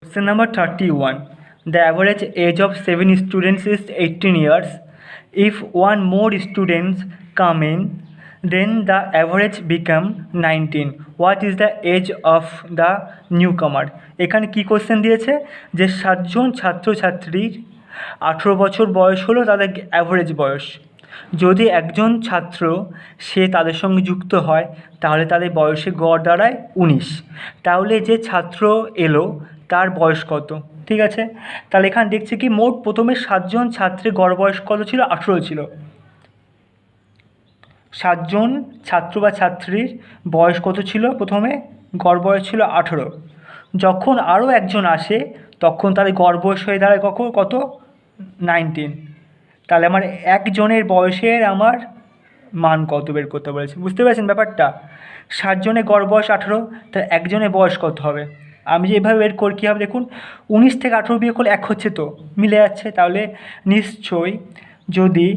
Question number 31. The average age of 7 students is 18 years. If one more students come in, then the average become 19. What is the age of the newcomer? এখানে কি question দিয়েছে যে 7জন ছাত্রছাত্রীর 18 বছর বয়স হলো তাদের অ্যাভারেজ বয়স। যদি একজন ছাত্র সে তাদের সঙ্গে যুক্ত হয় তাহলে তাদের বয়সে গড় দাঁড়ায় 19। তাহলে যে ছাত্র এলো তার বয়স কত? ঠিক আছে, তাহলে এখানে দেখছি কি মোট প্রথমে 7জন ছাত্রের গড় বয়স কত ছিল? 18 ছিল। 7জন ছাত্র বা ছাত্রীর বয়স কত ছিল? প্রথমে গড় বয়স ছিল 18। যখন আরও একজন আসে তখন তাদের গড় বয়স হয়ে দাঁড়ায় কত? 19। তাহলে আমার একজনের বয়সের আমার মান কত বের করতে বলেছে, বুঝতে পেরেছেন ব্যাপারটা? 7জনের গড় বয়স 18, তাহলে একজনের বয়স কত হবে? আমি যেভাবে বের করি কী হবে দেখুন, 19 থেকে 18 বিয়োগ করলে 1 হচ্ছে, তো মিলে যাচ্ছে। তাহলে নিশ্চয়ই যদি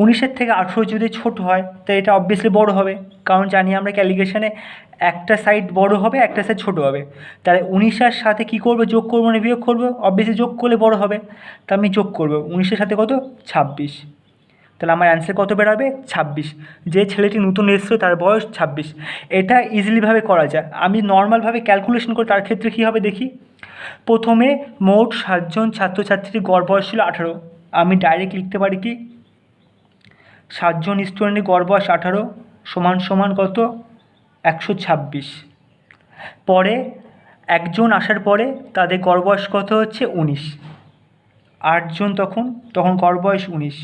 19-এর থেকে 18 যদি ছোট হয় তো এটা অবভিয়াসলি বড় হবে, কারণ জানি আমরা ক্যালকুলেশনে একটা সাইড বড় হবে একটা সাইড ছোট হবে। তাহলে 19-এর সাথে কী করবো? যোগ করবো না বিয়োগ করবো? অবভিয়াসলি যোগ করলে বড় হবে, তা আমি যোগ করবো 19-এর সাথে কত? 26। তাহলে আমার অ্যান্সার কত বেরোবে? 26। যে ছেলেটি নতুন এসেছে তার বয়স 26। এটা ইজিলিভাবে করা যায়। আমি নর্মালভাবে ক্যালকুলেশন করে তার ক্ষেত্রে কী হবে দেখি। প্রথমে মোট 7জন ছাত্রছাত্রীর গড় বয়স ছিল 18। আমি ডাইরেক্ট লিখতে পারি কি 7জন স্টুডেন্টের গড় বয়স 18 সমান কত? 126। পরে একজন আসার পরে তাদের গড় বয়স কত হচ্ছে? 19। 8জন তখন গড় বয়স 19,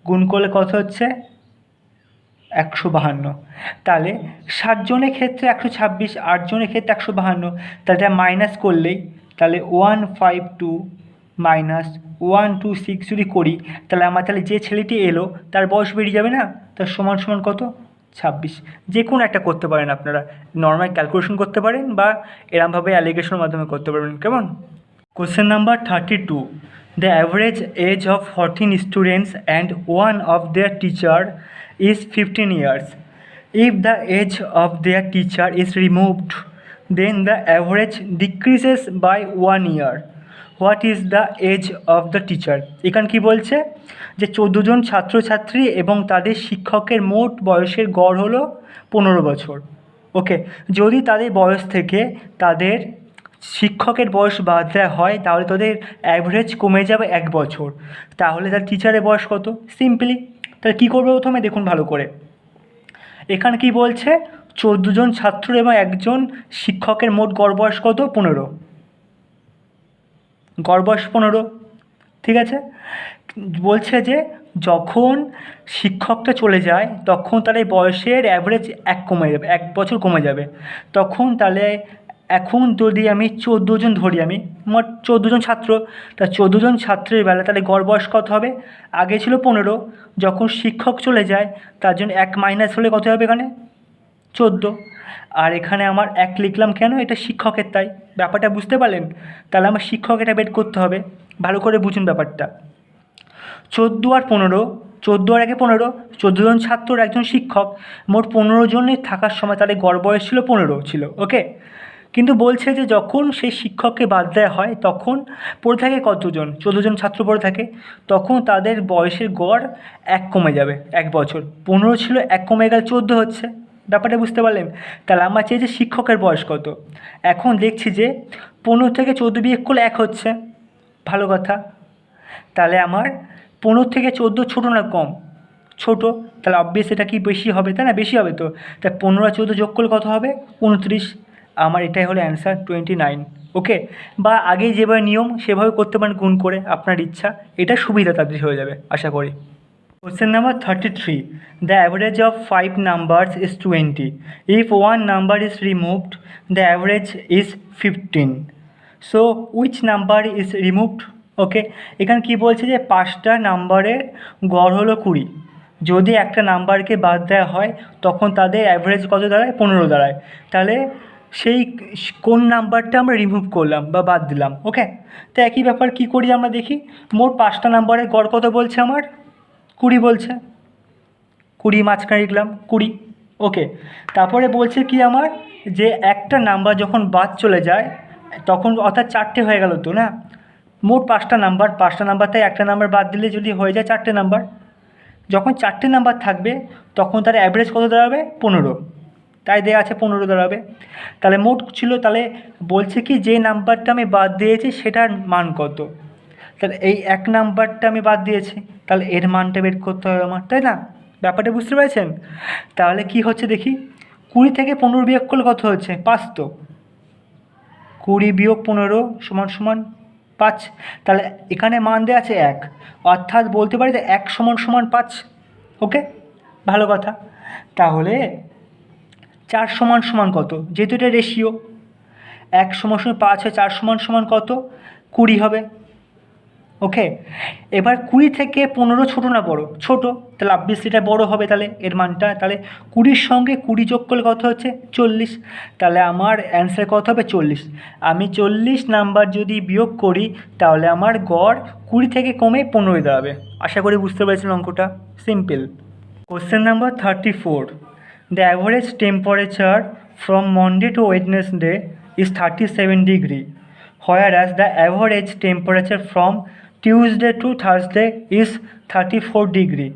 গুণ করলে কত হচ্ছে? 152। তাহলে 7জনের ক্ষেত্রে 126, 8জনের ক্ষেত্রে 152। তাহলে এটা মাইনাস করলেই তাহলে 152 মাইনাস 126 যদি করি তাহলে আমার যে ছেলেটি এলো তার বয়স বেরিয়ে যাবে না? তার সমান কত? 26। যে কোনো একটা করতে পারেন আপনারা, নর্মাল ক্যালকুলেশন করতে পারেন বা এরমভাবে অ্যালিগেশনের মাধ্যমে করতে পারবেন। কেমন? Question number 32. The average age of 14 students and one of their teacher is 15 years. If the age of their teacher is removed, then the average decreases by 1 year. What is the age of the teacher? এখানে কি বলছে যে 14জন ছাত্রছাত্রী এবং তাদের শিক্ষকের মোট বয়সের গড় হলো 15 বছর। ওকে, যদি তাদের বয়স থেকে তাদের শিক্ষকের বয়স বাদ দেওয়া হয় তাহলে তাদের অ্যাভারেজ কমে যাবে 1 বছর। তাহলে তার টিচারের বয়স কত? সিম্পলি তাহলে কী করবো প্রথমে দেখুন ভালো করে। এখানে কি বলছে 14জন ছাত্র এবং একজন শিক্ষকের মোট গড় বয়স কত? 15। গড় বয়স 15, ঠিক আছে। বলছে যে যখন শিক্ষকটা চলে যায় তখন তাহলে বয়সের অ্যাভারেজ 1 কমে যাবে, 1 বছর কমে যাবে। তখন তাহলে এখন যদি আমি 14জন ধরি, আমি মোট 14জন ছাত্র, তা 14জন ছাত্রের বেলা তাহলে গড় বয়স কত হবে? আগে ছিল 15, যখন শিক্ষক চলে যায় তার জন্য 1 মাইনাস হলে কত হবে? এখানে 14। আর এখানে আমার 1 লিখলাম কেন? এটা শিক্ষকের, তাই। ব্যাপারটা বুঝতে পারলেন? তাহলে আমার শিক্ষক এটা বের করতে হবে, ভালো করে বুঝুন ব্যাপারটা। 14 আর 15, 14 আর 1 15, 14জন ছাত্র আর একজন শিক্ষক, মোট 15 জনের থাকার সময় তাদের গড় বয়স ছিল 15 ছিল। ওকে, কিন্তু বলছে যে যখন সেই শিক্ষককে বাদ দেওয়া হয় তখন পড়ে থাকে কতজন? 14জন ছাত্র পড়ে থাকে, তখন তাদের বয়সের গড় 1 কমে যাবে, 1 বছর। 15 ছিল, 1 কমে গেলে 14 হচ্ছে। ব্যাপারটা বুঝতে পারলেন? তাহলে আমার চাই যে শিক্ষকের বয়স কত। এখন দেখছি যে 15 থেকে 14 বিয়োগ করলে 1 হচ্ছে, ভালো কথা। তাহলে আমার 15 থেকে 14 ছোটো না কম? ছোট। তাহলে অবভিয়াস এটা কি বেশি হবে, তাই না? বেশি হবে তো। তাই 15 আর 14 যোগ করলে কত হবে? 29। আমার এটাই হলো অ্যান্সার 29। ওকে, বা আগেই যেভাবে নিয়ম সেভাবে করতে পারেন, গুণ করে, আপনার ইচ্ছা। এটা সুবিধা তাদের হয়ে যাবে আশা করি। Question number 33. The average of 5 numbers is 20. If one number is removed, the average is 15. So which number is removed? ওকে, এখানে কি বলছে যে 5টা নাম্বারের গড় হলো 20। যদি একটা নাম্বারকে বাদ দেওয়া হয় তখন তাদের অ্যাভারেজ কত দাঁড়ায়? 15 দাঁড়ায়। তাহলে সেই কোন নাম্বারটা আমরা রিমুভ করলাম বা বাদ দিলাম। ওকে, তো একই ব্যাপার কি করি আমরা দেখি। মোট 5টা নাম্বারের গড় কত বলছে? আমার 20 বলছে। 20 মাঝখানে লিখলাম 20। ওকে, তারপরে বলছে কি আমার যে একটা নাম্বার যখন বাদ চলে যায় তখন অর্থাৎ 4টে হয়ে গেল তো না, মোট 5টা নাম্বার, 5টা নাম্বার থেকে একটা নাম্বার বাদ দিলে যদি হয়ে যায় 4টে নাম্বার। যখন 4টে নাম্বার থাকবে তখন তার অ্যাভারেজ কত দাঁড়াবে? 15, তাই দেওয়া আছে 15 দাঁড়াবে। তাহলে মোট ছিল, তাহলে বলছে কি যে নাম্বারটা আমি বাদ দিয়েছি সেটার মান কত, তাহলে এই 1 নাম্বারটা আমি বাদ দিয়েছি, তাহলে এর মানটা বের করতে হবে আমার, তাই না? ব্যাপারটা বুঝতে পেরেছেন? তাহলে কি হচ্ছে দেখি, 20 থেকে 15 বিয়োগ করলে কত হচ্ছে? 5 তো, 20 বিয়োগ 15 সমান সমান 5। তাহলে এখানে মান দেওয়া আছে 1, অর্থাৎ বলতে পারি যে 1 সমান সমান 5। ওকে, ভালো কথা। তাহলে 4 সমান সমান কত? যেহেতু এটা রেশিও, 1 সমান সমান 5 হয়, 4 সমান সমান কত? 20 হবে। ওকে, এবার 20 থেকে 15 ছোটো না বড়? ছোটো, তাহলে অবভিয়াসলি এটা বড়ো হবে। তাহলে এর মানটা, তাহলে 20-র সঙ্গে 20 যোগ করলে কত হচ্ছে? 40। তাহলে আমার অ্যান্সার কত হবে? 40। আমি 40 নাম্বার যদি বিয়োগ করি তাহলে আমার গড় 20 থেকে কমে 15 দাঁড়াবে। আশা করি বুঝতে পেরেছেন অঙ্কটা, simple. Question number 34, the average temperature from Monday to Wednesday is 37 degree, whereas the average temperature from Tuesday to Thursday is 34 degree.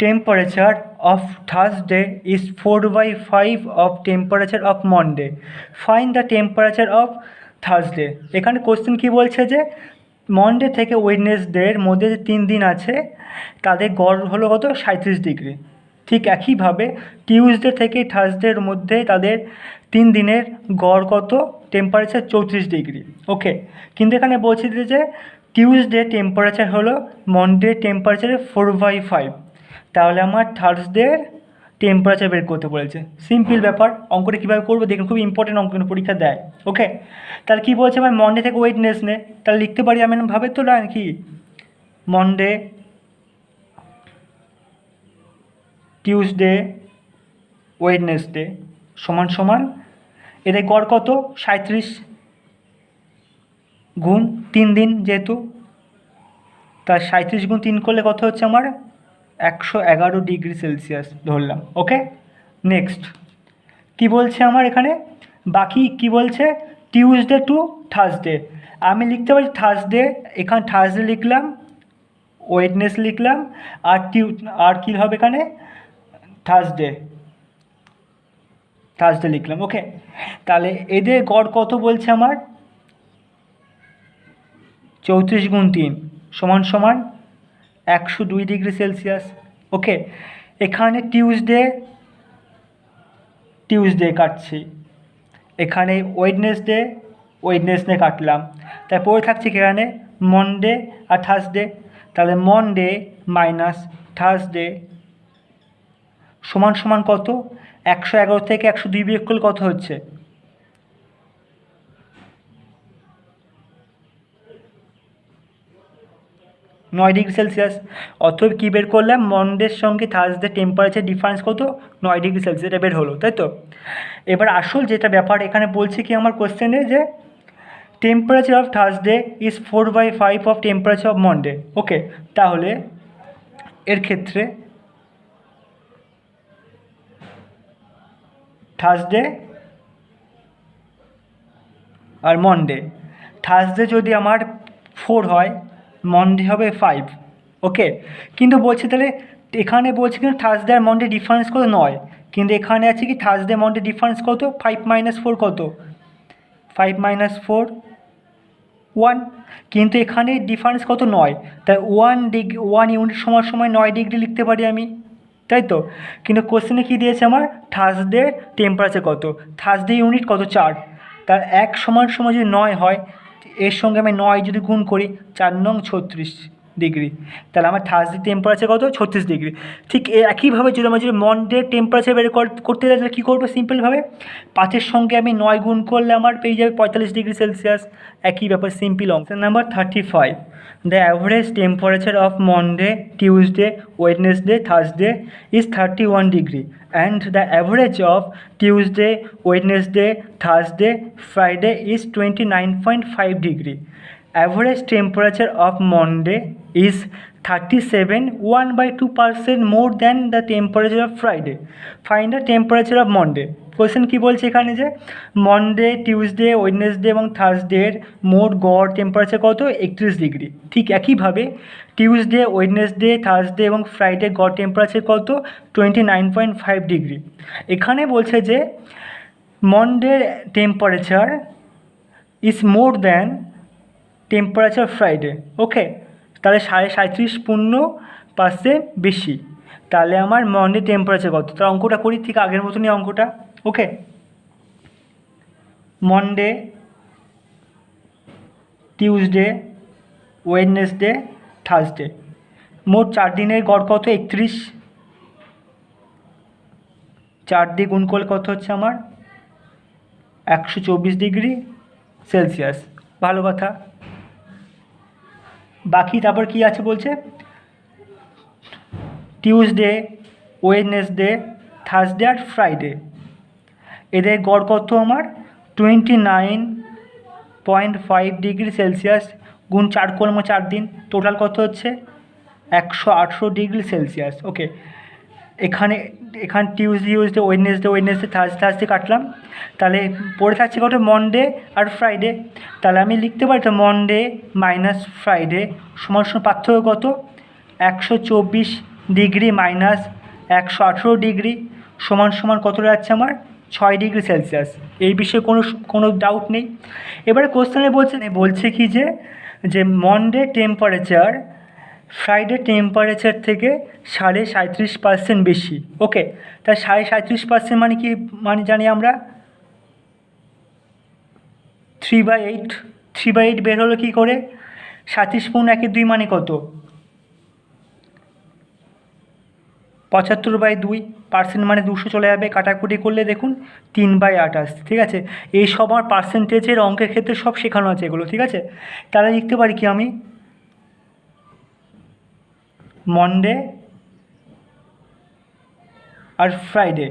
Temperature of Thursday is 4/5 of temperature of Monday. Find the temperature of Thursday. এখানে question কি বলছে যে Monday থেকে ওয়েডনেসডের মধ্যে যে 3 দিন আছে তাদের গড় হলো কত? 37 ডিগ্রি। ঠিক একইভাবে টিউসডে থেকে থার্সডের মধ্যে তাদের 3 দিনের গড় কত? Temperature 34 degree. ওকে, কিন্তু এখানে বলছি যে টিউসডে টেম্পারেচার হলো মনডে টেম্পারেচারের 4/5, তাহলে আমার থার্সডের টেম্পারেচার বের করতে বলেছে। সিম্পল ব্যাপার, অঙ্কটা কীভাবে করবো দেখুন, খুব ইম্পর্টেন্ট অঙ্ক, পরীক্ষা দেয়। ওকে, তাহলে কী বলছে আমার? মনডে থেকে ওয়েডনেসডে, তাহলে লিখতে পারি আমি ভাবে তো না কি, মনডে, টিউসডে, ওয়েডনেসডে সমান সমান এদের গড় কত? 37 গুণ 3 দিন যেহেতু, তার 37 গুণ 3 করলে কত হচ্ছে আমার? 111 ডিগ্রি সেলসিয়াস ধরলাম। ওকে, নেক্সট কি বলছে আমার এখানে? বাকি কি বলছে? টিউসডে টু থার্সডে, আমি লিখতে পারি থার্সডে, এখানে থার্সডে লিখলাম, ওয়েডনেস লিখলাম, আর কী হবে এখানে? থার্সডে লিখলাম। ওকে, তাহলে এদের গড় কত বলছে আমার? 34 গুণ 3 সমান সমান 102 ডিগ্রি সেলসিয়াস। ওকে, এখানে টিউসডে কাটছি, এখানে ওয়েডনেসডে কাটলাম, তারপরে থাকছে এখানে মনডে আর থার্সডে, তাহলে মনডে মাইনাস থার্সডে সমান সমান কত? 111 থেকে 102 বিয়োগ করলে কত হচ্ছে? 9 ডিগ্রি সেলসিয়াস। অতএব কী বের করলাম? মনডের সঙ্গে থার্সডে টেম্পারেচার ডিফারেন্স কত? 9 ডিগ্রি সেলসিয়াস, এটা বের হলো, তাই তো? এবার আসল যেটা ব্যাপার এখানে বলছে কি আমার কোশ্চেনে, যে temperature of Thursday is 4/5 of temperature of Monday. Okay, তাহলে এর ক্ষেত্রে থার্সডে আর মনডে, থার্সডে যদি আমার 4 হয়, মনডে হবে 5। ওকে, কিন্তু বলছে তাহলে এখানে বলছে কিন্তু থার্সডে আর মনডে ডিফারেন্স কত? 9, কিন্তু এখানে আছে কি থার্সডে মনডে ডিফারেন্স কত? 5 - 4 কত? 5 - 4 1, কিন্তু এখানে ডিফারেন্স কত? 9, তাই 1 ইউনিট সমান সমান 9 ডিগ্রি লিখতে পারি আমি, তাই তো? কিন্তু কোশ্চেনে কী দিয়েছে আমার? থার্সডে টেম্পারেচার কত? থার্সডে ইউনিট কত? 4, তার 1 সমান সমান যদি 9 হয়, এর সঙ্গে আমি 9 যদি গুণ করি, 4 নং 36 ডিগ্রি, তাহলে আমার থার্সডে টেম্পারেচার কত? 36 ডিগ্রি। ঠিক একইভাবে যদি আমরা মনডে টেম্পারেচার বের করতে যাই তাহলে কী করবো? সিম্পলভাবে 5-এর সঙ্গে আমি 9 গুণ করলে আমার পেয়ে যাবে 45 ডিগ্রি সেলসিয়াস। একই ব্যাপার, সিম্পল অংশ। Number 35, the average temperature of Monday, Tuesday, Wednesday, Thursday is 31 degree and the average of Tuesday, Wednesday, Thursday, Friday is 29.5 degree. Average temperature of Monday is 37, 1/2% more than the temperature of Friday. Find the temperature of Monday. Question কী বলছে এখানে যে Monday, Tuesday, Wednesday এবং থার্সডের মোট গড় temperature কত? 31 degree. ঠিক একইভাবে টিউসডে, ওয়েডনেসডে, থার্সডে এবং ফ্রাইডে গড় টেম্পারেচার কত? 29.5 ডিগ্রি। এখানে বলছে যে Monday temperature is more than temperature Friday. Okay, তাহলে 37.5% বেশি। তাহলে আমার মনডে টেম্পারেচার কত? তার অঙ্কটা করি ঠিক আগের মতনই অঙ্কটা। ওকে, মনডে, টিউসডে, ওয়েডনেসডে, থার্সডে মোট 4 দিনের গড় কত? 31। 4 দিয়ে গুণ করলে কত হচ্ছে আমার? 124 ডিগ্রি সেলসিয়াস। ভালো কথা। বাকি তারপর কি আছে বলছে? টিউসডে, ওয়েডনেসডে, থার্সডে আর ফ্রাইডে এদের গড় কত আমার? 29.5 ডিগ্রি সেলসিয়াস গুণ 4 করলাম 4 দিন, টোটাল কত হচ্ছে? 118 ডিগ্রি সেলসিয়াস। ওকে, এখানে টিউসডে, ওয়েডনেসডে, থার্সডে কাটলাম। তাহলে পড়ে থাকছে কত? মনডে আর ফ্রাইডে। তাহলে আমি লিখতে পারি তো মনডে মাইনাস ফ্রাইডে সমান সমান পার্থক্য কত? 124 ডিগ্রি মাইনাস 118 ডিগ্রি সমান সমান কত যাচ্ছে আমার? 6 ডিগ্রি সেলসিয়াস। এই বিষয়ে কোনো ডাউট নেই। এবারে কোশ্চেনে বলছে কি যে মনডে টেম্পারেচার ফ্রাইডে টেম্পারেচার থেকে 37.5% বেশি। ওকে, তাই 37.5% মানে কি মানে জানি আমরা? 3/8। 3/8 বের হলো কী করে? 37.1/2 মানে কত? 75/2 মানে 200 চলে যাবে, কাটাকুটি করলে দেখুন 3/28। ঠিক আছে, এই সব আমার পার্সেন্টেজের অঙ্কের ক্ষেত্রে সব শেখানো আছে এগুলো। ঠিক আছে, তাহলে লিখতে পারি কি আমি? মনডে আর ফ্রাইডে।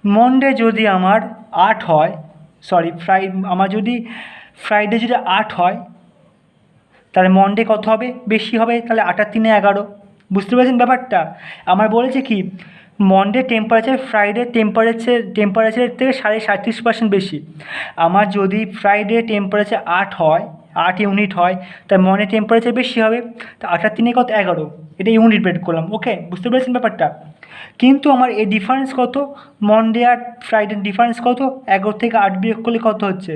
মনডে যদি আমার 8 হয়, আমার যদি ফ্রাইডে যদি 8 হয় তাহলে মনডে কত হবে? বেশি হবে। তাহলে 8 আর 3 11। বুঝতে পেরেছেন ব্যাপারটা? আমার বলেছে কি মনডে টেম্পারেচার ফ্রাইডে টেম্পারেচারের থেকে 37.5% বেশি। আমার যদি ফ্রাইডে টেম্পারেচার 8 হয়, 8 ইউনিট হয়, তাই মনডে টেম্পারেচার বেশি হবে। তা 8 আর 3 কত? 11। এটা ইউনিট বের করলাম। ওকে, বুঝতে পেরেছেন ব্যাপারটা? কিন্তু আমার এই ডিফারেন্স কত? মনডে আর ফ্রাইডের ডিফারেন্স কত? 11 থেকে 8 বিয়োগ করলে কত হচ্ছে?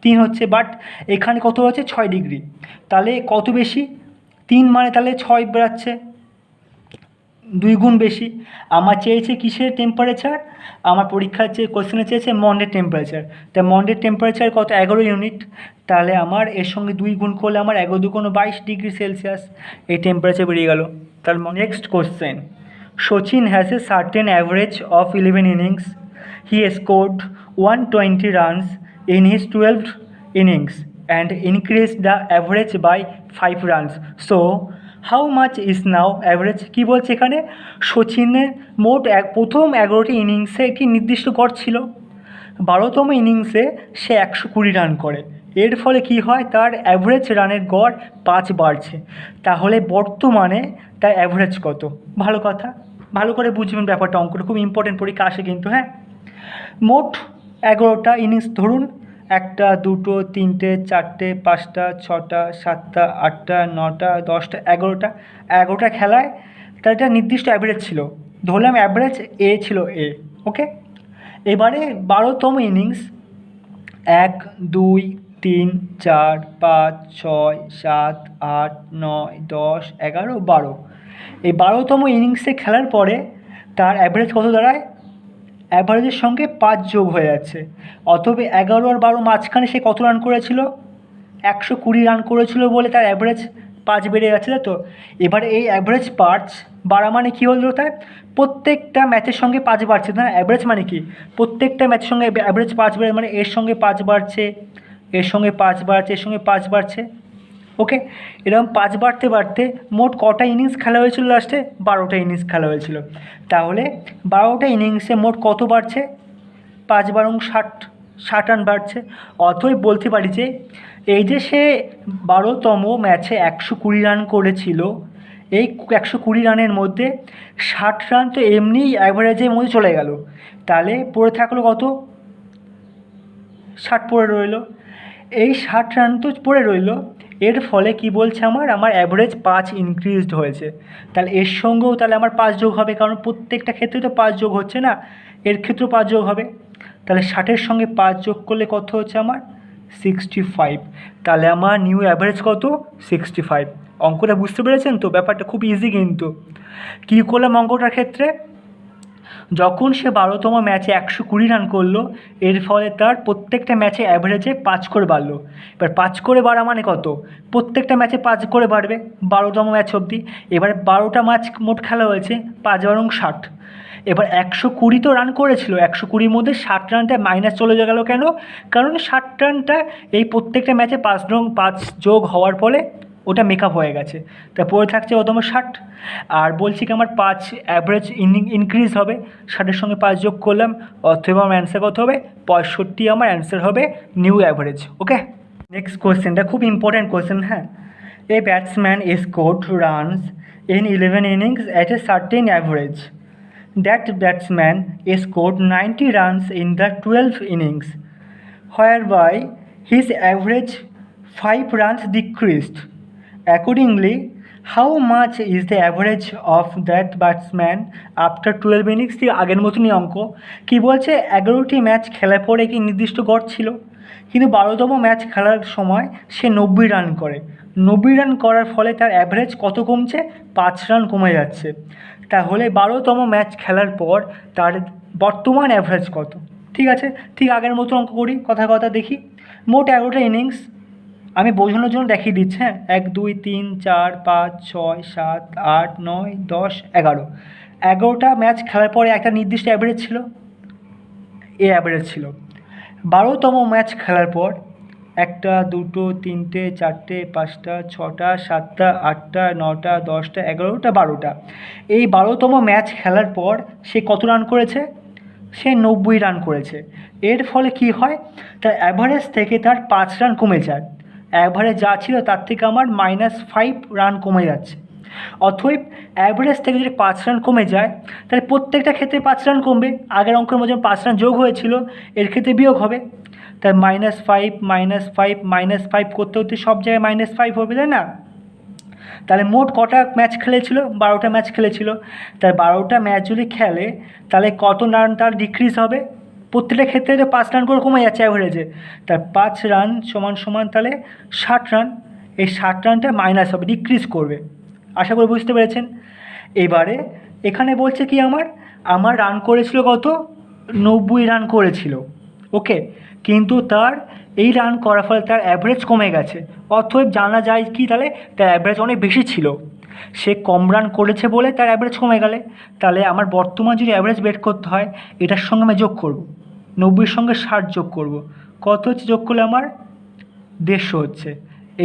3 হচ্ছে। বাট এখানে কত হচ্ছে? 6 ডিগ্রি। তাহলে কত বেশি? 3 মানে তাহলে 6 বেরাচ্ছে, 2 গুণ বেশি। আমার চেয়েছে কিসের টেম্পারেচার? আমার পরীক্ষার কোশ্চেনে চেয়েছে মনডে টেম্পারেচার। তাই মনডে টেম্পারেচার কত? 11 ইউনিট। তাহলে আমার এর সঙ্গে 2 গুণ করলে আমার 11 2 22 ডিগ্রি সেলসিয়াস এই টেম্পারেচার বেরিয়ে গেল। তাহলে next question, Sachin has a certain average of 11 innings. He scored 120 runs in his 12 innings and increased the average by 5 runs. So, how much is now average? কী বলছে এখানে? সচিনের মোট প্রথম 11টি ইনিংসে একটি নির্দিষ্ট গড় ছিল। 12তম ইনিংসে সে 120 রান করে। এর ফলে কি হয়? তার অ্যাভারেজ রানের গড় 5 বাড়ছে। তাহলে বর্তমানে তার অ্যাভারেজ কত? ভালো কথা, ভালো করে বুঝবেন ব্যাপারটা। অঙ্কটা খুব ইম্পর্টেন্ট, পরীক্ষা আসে কিন্তু। হ্যাঁ, মোট 11টা ইনিংস ধরুন, 1টা 2টো 3টে 4টে 5টা 6টা 7টা 8টা 9টা 10টা 11টা খেলায় তার একটা নির্দিষ্ট অ্যাভারেজ ছিল। ধরলাম অ্যাভারেজ এ ছিল এ। ওকে, এবারে 12তম ইনিংস 1 2 3 4 5 6 7 8 9 10 11 12। এই 12তম ইনিংসে খেলার পরে তার অ্যাভারেজ কত দাঁড়ায়? অ্যাভারেজের সঙ্গে 5 যোগ হয়ে যাচ্ছে। অতএব 11 আর 12 মাঝখানে সে কত রান করেছিল? 120 রান করেছিল বলে তার অ্যাভারেজ 5 বেড়ে যাচ্ছে, তাই তো? এবারে এই অ্যাভারেজ 5 বাড়া মানে কী হলো? তার প্রত্যেকটা ম্যাচের সঙ্গে 5 বাড়ছে। না, অ্যাভারেজ মানে কি? প্রত্যেকটা ম্যাচের সঙ্গে অ্যাভারেজ 5 বেড়ে, মানে এর সঙ্গে 5 বাড়ছে, এর সঙ্গে 5 বাড়ছে, এর সঙ্গে 5 বাড়ছে। ওকে, এরকম 5 বাড়তে বাড়তে মোট কটা ইনিংস খেলা হয়েছিল? লাস্টে 12টা ইনিংস খেলা হয়েছিল। তাহলে 12টা ইনিংসে মোট কত বাড়ছে? 5 বারং 60 রান বাড়ছে। অতএব বলতে পারি যে এই যে সে 12তম ম্যাচে 120 রান করেছিল, এই 120 রানের মধ্যে 60 রান তো এমনিই অ্যাভারেজের মধ্যে চলে গেল, তাহলে পড়ে থাকলো কত? 60 পড়ে রইল। এই 60 রান তো পড়ে রইল, এর ফলে কি বলছে আমার অ্যাভারেজ 5 ইনক্রিজড হয়েছে। তাহলে এর সঙ্গেও তাহলে আমার 5 যোগ হবে, কারণ প্রত্যেকটা ক্ষেত্রে তো 5 যোগ হচ্ছে না, এর ক্ষেত্রেও 5 যোগ হবে। তাহলে 60-এর সঙ্গে 5 যোগ করলে কত হচ্ছে আমার? 65। তাহলে আমার নিউ অ্যাভারেজ কত? 65। অঙ্কটা বুঝতে পেরেছেন তো? ব্যাপারটা খুব ইজি কিন্তু। কী করলাম অঙ্কটার ক্ষেত্রে? যখন সে 12তম ম্যাচে 120 রান করলো, এর ফলে তার প্রত্যেকটা ম্যাচে অ্যাভারেজে 5 করে বাড়লো। এবার 5 করে বাড়া মানে কত? প্রত্যেকটা ম্যাচে 5 করে বাড়বে 12তম ম্যাচ অবধি। এবারে 12টা ম্যাচ মোট খেলা হয়েছে, 5 বারং 60। এবার 120 তো রান করেছিল, 120-র মধ্যে 60 রানটা মাইনাস চলে গেল কেন? কারণ 60 রানটা এই প্রত্যেকটা ম্যাচে 5 যোগ হওয়ার ফলে ওটা মেকআপ হয়ে গেছে, তা পড়ে থাকছে কত? আমার 60। আর বলছি কি আমার 5 অ্যাভারেজ ইনক্রিজ হবে, 60-এর সঙ্গে 5 যোগ করলাম, অথবা আমার অ্যান্সার কত হবে? 65 আমার অ্যান্সার হবে নিউ অ্যাভারেজ। ওকে, নেক্সট কোয়েশ্চেনটা খুব ইম্পর্ট্যান্ট কোয়েশ্চেন। হ্যাঁ, এ batsman scored runs in 11 innings at a certain average. That batsman scored 90 runs in the 12 innings, whereby his average 5 runs decreased. Accordingly, how much is the average of that batsman after 12 innings? ঠিক আগের মতনই অঙ্ক। কী বলছে? 11টি match খেলার পরে কি নির্দিষ্ট গড় ছিল, কিন্তু 12তম ম্যাচ খেলার সময় সে 90 রান করে। 90 রান করার ফলে তার অ্যাভারেজ কত কমছে? 5 রান কমে যাচ্ছে। তাহলে 12তম ম্যাচ খেলার পর তার বর্তমান অ্যাভারেজ কত? ঠিক আছে, ঠিক আগের মতো অঙ্ক করি, কথা কথা দেখি। মোট 11টা ইনিংস, আমি বোঝানোর জন্য দেখিয়ে দিচ্ছি। হ্যাঁ, 1 2 3 4 5 6 7 8 9 10 11। 11টা ম্যাচ খেলার পরে একটা নির্দিষ্ট অ্যাভারেজ ছিল, এ অ্যাভারেজ ছিল। 12তম ম্যাচ খেলার পর 1টা 2টো 3টে 4টে 5টা 6টা 7টা 8টা 9টা 10টা 11টা 12টা, এই 12তম ম্যাচ খেলার পর সে কত রান করেছে? সে 90 রান করেছে। এর ফলে কি হয়? তার অ্যাভারেজ থেকে তার 5 রান কমে যায়। অ্যাভারেজ যা ছিল তার থেকে আমার -5 রান কমে যাচ্ছে। অতএব অ্যাভারেজ থেকে যদি 5 রান কমে যায়, তাহলে প্রত্যেকটা ক্ষেত্রে 5 রান কমবে। আগের অঙ্কের মধ্যে 5 রান যোগ হয়েছিল, এর ক্ষেত্রে বিয়োগ হবে। তাই -5 করতে করতে সব জায়গায় -5 হবে, তাই না? তাহলে মোট কটা ম্যাচ খেলেছিল? 12টা ম্যাচ খেলেছিল। তাই 12টা ম্যাচ যদি খেলে, তাহলে কত রান তার ডিক্রিজ হবে? প্রত্যেকটা ক্ষেত্রে তো 5 রান করে কমে যাচ্ছে অ্যাভারেজে। তার 5 রান সমান সমান তাহলে 60 রান। এই 60 রানটা মাইনাস হবে, ডিক্রিজ করবে। আশা করি বুঝতে পেরেছেন। এবারে এখানে বলছে কি আমার রান করেছিল কত? 90 রান করেছিল। ওকে, কিন্তু তার এই রান করার ফলে তার অ্যাভারেজ কমে গেছে। অতএব জানা যায় কি, তাহলে তার অ্যাভারেজ অনেক বেশি ছিল, সে কম রান করেছে বলে তার অ্যাভারেজ কমে গেলে। তাহলে আমার বর্তমান যদি অ্যাভারেজ বের করতে হয়, এটার সঙ্গে আমি যোগ করব, 90-এর সঙ্গে 60 যোগ করব। কত হচ্ছে যোগ করলে? আমার 150 হচ্ছে।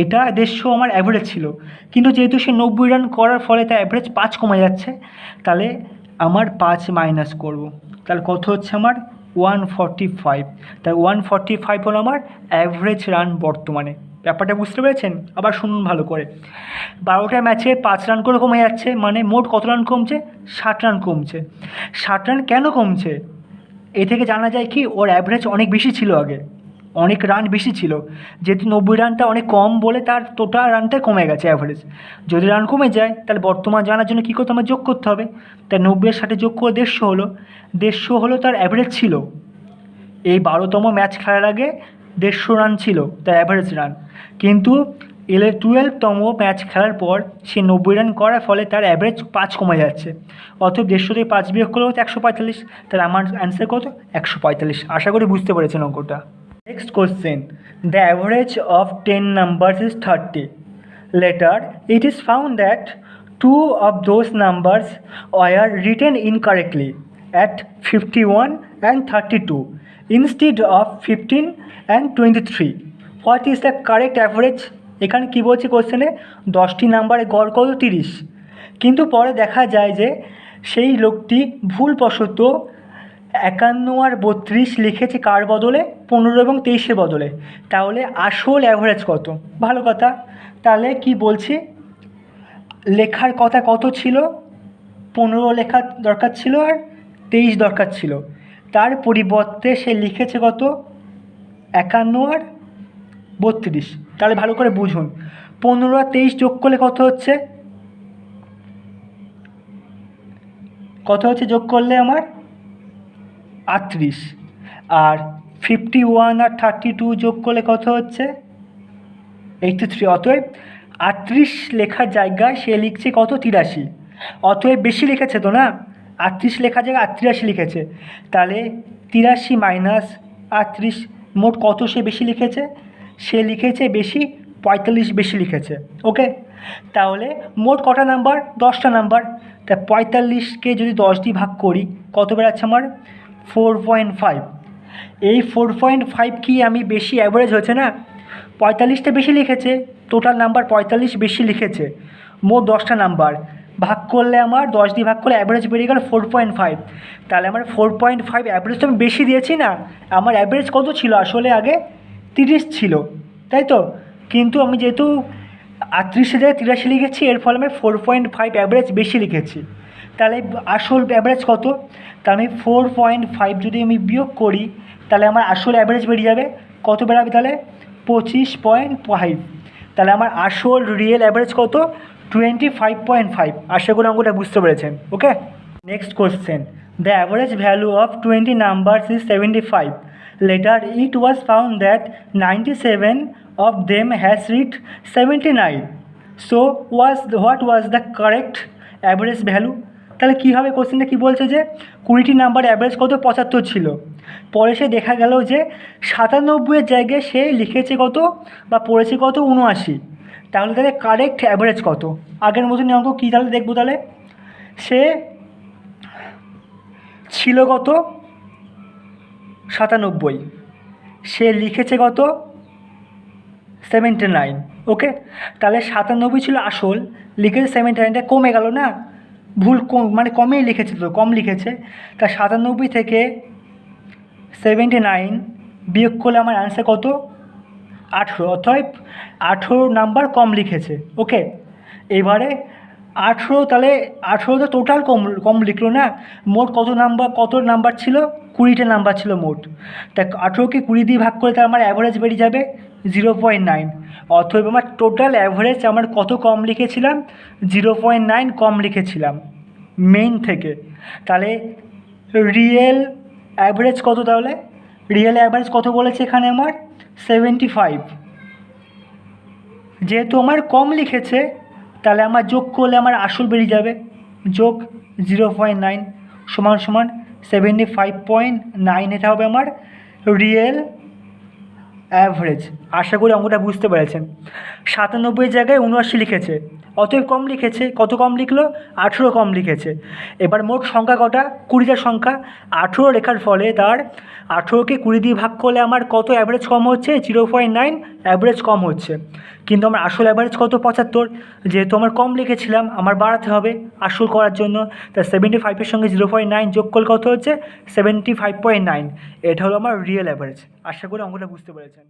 এটা 150 আমার অ্যাভারেজ ছিল, কিন্তু যেহেতু সে 90 রান করার ফলে তার অ্যাভারেজ 5 কমে যাচ্ছে, তাহলে আমার 5 মাইনাস করব। তাহলে কত হচ্ছে আমার? 145। তাই 145 হলো আমার অ্যাভারেজ রান বর্তমানে। ব্যাপারটা বুঝতে পেরেছেন? আবার শুনুন ভালো করে। 12টা ম্যাচে 5 রান করে কমে যাচ্ছে, মানে মোট কত রান কমছে? 60 রান কমছে। 60 রান কেন কমছে? এ থেকে জানা যায় কি, ওর অ্যাভারেজ অনেক বেশি ছিল আগে, অনেক রান বেশি ছিল। যেহেতু 90 রানটা অনেক কম বলে তার টোটাল রানটা কমে গেছে অ্যাভারেজ। যদি রান কমে যায়, তাহলে বর্তমান জানার জন্য কী করতে? আমার যোগ করতে হবে। তাই 90-এর সাথে যোগ করে 150 হলো। 150 হলো তার অ্যাভারেজ ছিল। এই 12তম ম্যাচ খেলার আগে 150 রান ছিল তার অ্যাভারেজ রান, কিন্তু 12তম ম্যাচ খেলার পর সে 90 রান করার ফলে তার অ্যাভারেজ 5 কমে যাচ্ছে। অতএব 150 থেকে 5 বিয়োগ করলে হতো 145। তাহলে আমার অ্যান্সার কত? 145। আশা করি বুঝতে পেরেছেন অঙ্কটা। Next question. The average of 10 numbers is 30. Later, it is found that 2 of those numbers were written incorrectly at 51 and 32 instead of 15 and 23. What is the correct average? এখানে কী বলছে কোশ্চেনে? 10টি নাম্বারে গড় কত? 30। কিন্তু পরে দেখা যায় যে সেই লোকটি ভুলবশত 51 আর 32 লিখেছে কার বদলে? 15 এবং 23-এর বদলে। তাহলে আসল অ্যাভারেজ কত? ভালো কথা। তাহলে কি বলছি, লেখার কথা কত ছিল? 15 লেখা দরকার ছিল আর 23 দরকার ছিল, তার পরিবর্তে সে লিখেছে কত? 51 আর 32। তাহলে ভালো করে বুঝুন, 15 আর 23 যোগ করলে কত হচ্ছে? কত হচ্ছে যোগ করলে আমার? 38। আর 51 আর 32 যোগ করলে কত হচ্ছে? 83। অতএব 38 লেখার জায়গায় সে লিখছে কত? 83। অতএব বেশি লিখেছে তো না, 38 লেখার জায়গায় 83 লিখেছে। তাহলে 83 মাইনাস 38, মোট কত সে বেশি লিখেছে? সে লিখেছে বেশি 45 বেশি লিখেছে। ওকে, তাহলে মোট কটা নাম্বার? 10টা নাম্বার। তা 45কে যদি 10 দিয়ে ভাগ করি কত বেরাচ্ছে আমার? 4.5। এই 4.5 কি আমি বেশি অ্যাভারেজ হচ্ছে না? 45টা বেশি লিখেছে, টোটাল নাম্বার 45 বেশি লিখেছে, মোট 10টা নাম্বার ভাগ করলে আমার 10 দিয়ে ভাগ করলে অ্যাভারেজ বেরিয়ে গেল 4.5। তাহলে আমার 4.5 অ্যাভারেজ তো আমি বেশি দিয়েছি না? আমার অ্যাভারেজ কত ছিল আসলে? আগে 30 ছিল, তাই তো? কিন্তু আমি যেহেতু 38 জায়গায় 83 লিখেছি, এর ফলে আমি 4.5 অ্যাভারেজ বেশি লিখেছি। তাহলে আসল অ্যাভারেজ কত? তা আমি 4.5 যদি আমি বিয়োগ করি তাহলে আমার আসল অ্যাভারেজ বেরিয়ে যাবে কত? বেরাবে তাহলে 25.5। তাহলে আমার আসল রিয়েল অ্যাভারেজ কত? 25.5। আশা করি অঙ্কটা বুঝতে পেরেছেন। Okay, next question, the average value of 20 numbers is 75. Later it was found that 97 of them has reached 79. So what was the correct average value? তাহলে কী হবে? কোশ্চেনটা কী বলছে যে 20টি নাম্বার অ্যাভারেজ কত? 75 ছিল। পরে সে দেখা গেল যে 97-এর জায়গায় সে লিখেছে কত বা পড়েছে কত? 79। তাহলে কারেক্ট অ্যাভারেজ কত? আগের মতন অঙ্ক কী তাহলে দেখবো। তাহলে সে ছিল কত? 97, সে লিখেছে কত? 79। ওকে, তাহলে 97 ছিল আসল, লিখেছে 79, কমে গেল না? ভুল মানে কমেই লিখেছে, তো কম লিখেছে। তা 97 থেকে 79 বিয়োগ করলে আমার অ্যান্সার কত? 18। অর্থাৎ 18 নাম্বার কম লিখেছে। ওকে, এবারে 18, তাহলে 18 তো টোটাল কম লিখলো না? মোট কত নাম্বার ছিল? 20টা নাম্বার ছিল মোট। তা 18কে 20 দিয়ে ভাগ করে তার আমার অ্যাভারেজ বেরিয়ে যাবে 0.9। অথবা আমার টোটাল অ্যাভারেজ আমার কত কম লিখেছিলাম? 0.9 কম লিখেছিলাম মেইন থেকে। তাহলে রিয়েল অ্যাভারেজ কত? তাহলে রিয়েল অ্যাভারেজ কত বলেছে এখানে আমার? 75। যেহেতু আমার কম লিখেছে তাহলে আমার যোগ করলে আমার আসল বেরিয়ে যাবে, যোগ 0.9 সমান সমান 75.9। এটা হবে আমার রিয়েল অ্যাভারেজ। আশা করি অঙ্কটা বুঝতে পেরেছেন। 97 জায়গায় 79 লিখেছে, অতএব কম লিখেছে। কত কম লিখলো? 18 কম লিখেছে। এবার মোট সংখ্যা কটা? 20টা সংখ্যা। 18 লেখার ফলে তার 18কে 20 দিয়ে ভাগ করলে আমার কত অ্যাভারেজ কম হচ্ছে? 0.9 অ্যাভারেজ কম হচ্ছে। কিন্তু আমার আসল অ্যাভারেজ কত? 75। যেহেতু আমার কম লিখেছিলাম, আমার বাড়াতে হবে আসল করার জন্য। তা 75-এর সঙ্গে 0.9 যোগ করলে কত হচ্ছে? 75.9। এটা হলো আমার রিয়েল অ্যাভারেজ। আশা করি অঙ্কটা বুঝতে পেরেছেন।